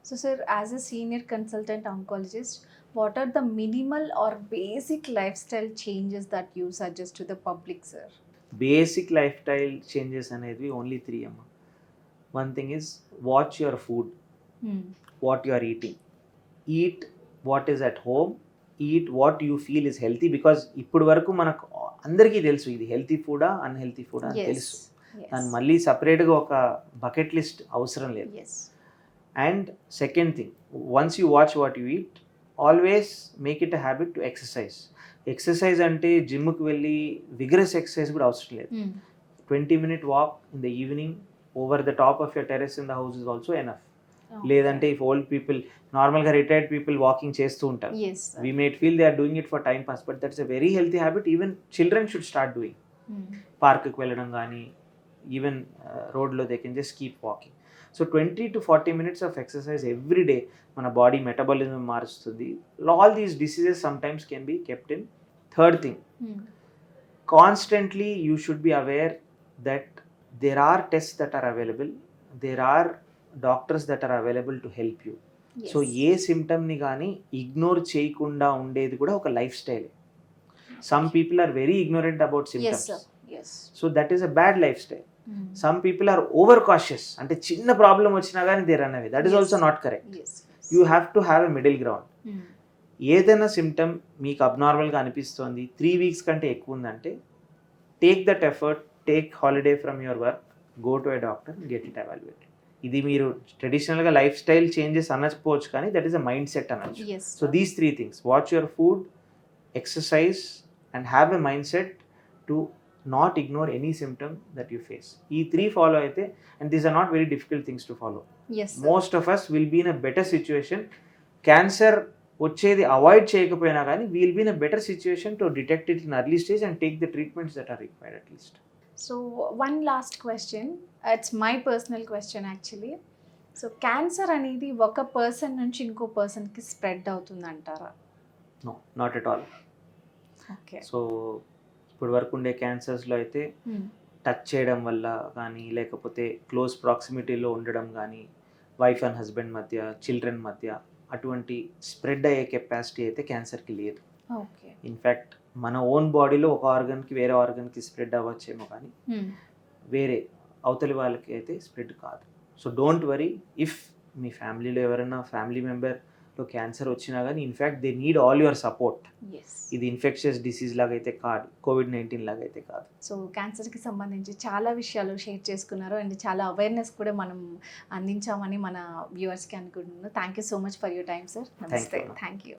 So, sir, as a senior consultant oncologist, what are the minimal or basic lifestyle changes that you suggest to the public, sir? Basic lifestyle changes అనేది only 3 అమ్మ. One thing is watch your food, what you are eating. Eat what is at home, eat what you feel is healthy. Because ఇప్పుడు వరకు మనకు అందరికీ తెలుసు ఇది healthy ఫుడా unhealthy ఫుడా అని తెలుసు. దాన్ని మళ్ళీ సపరేట్గా ఒక బకెట్ లిస్ట్ అవసరం లేదు. And second thing, once you watch what you eat, always make it a habit to exercise. Exercise అంటే జిమ్కి వెళ్ళి విగరస్ ఎక్సర్సైజ్ కూడా అవసరం లేదు. 20-minute walk in the evening over the top of your terrace in the house is also enough. లేదంటే if old people, నార్మల్గా retired people walking చేస్తూ ఉంటారు. We might feel they are doing it for time pass, but that's a very healthy habit. Even children should start doing. పార్క్కి వెళ్ళడం కానీ, even రోడ్లో they can just keep walking. So 20 to 40 minutes of exercise every day మన body metabolism మారుస్తుంది. All these diseases sometimes can be kept in. Third thing, constantly you should be aware that there are tests that are available, there are doctors that are available to help you. So ఏ సిమ్టమ్ని కానీ ignore చేయకుండా ఉండేది కూడా ఒక lifestyle. Some people are very ignorant about symptoms, so that is a bad lifestyle. Some people are over cautious, అంటే చిన్న problem వచ్చినా కానీ they run away. That is also not correct. You have to have a middle ground. ఏదైనా symptom మీకు అబ్నార్మల్గా అనిపిస్తోంది, 3 weeks కంటే ఎక్కువ ఉందంటే, take that effort, take holiday from your work, go to a doctor, get it evaluated. ఇది మీరు ట్రెడిషనల్గా లైఫ్ స్టైల్ చేంజెస్ అనకపోవచ్చు, కానీ that is a mindset అనొచ్చు. So these 3 things, watch your food, exercise and have a mindset to not ignore any symptom that you face. ఈ 3 follow అయితే, and these are not very difficult things to follow, most of us will be in a better situation. Cancer వచ్చేది avoid చేయకపోయినా కానీ we'll be in a better situation to detect it in early stage and take the treatments that are required at least. So one last question, it's my personal question actually. So cancer అనేది ఒక person నుంచి ఇంకో పర్సన్కి spread అవుతుంది అంటారా? No, not at all. Okay. So ఇప్పుడు వరకు ఉండే క్యాన్సర్స్లో అయితే టచ్ చేయడం వల్ల కానీ, లేకపోతే క్లోజ్ ప్రాక్సిమిటీలో ఉండడం కానీ, వైఫ్ అండ్ హస్బెండ్ మధ్య, చిల్డ్రన్ మధ్య, అటువంటి స్ప్రెడ్ అయ్యే కెపాసిటీ అయితే క్యాన్సర్కి లేదు. ఓకే. ఇన్ఫ్యాక్ట్ మన ఓన్ బాడీలో ఒక ఆర్గన్కి వేరే ఆర్గన్కి స్ప్రెడ్ అవ్వచ్చేమో, కానీ వేరే అవతలి వాళ్ళకి అయితే స్ప్రెడ్ కాదు. సో డోంట్ వరీ ఇఫ్ మీ ఫ్యామిలీలో ఎవరైనా ఫ్యామిలీ మెంబర్లో క్యాన్సర్ వచ్చినా కానీ, in fact they need all your support. ఇది ఇన్ఫెక్షస్ డిసీజ్ లాగా అయితే కాదు, COVID-19 లాగా అయితే కాదు. సో క్యాన్సర్కి సంబంధించి చాలా విషయాలు షేర్ చేసుకున్నారు అండ్ చాలా అవేర్నెస్ కూడా మనం అందించామని మన వ్యూవర్స్కి అనుకుంటున్నాను. Thank you so much for your time, sir. నమస్తే. Thank you.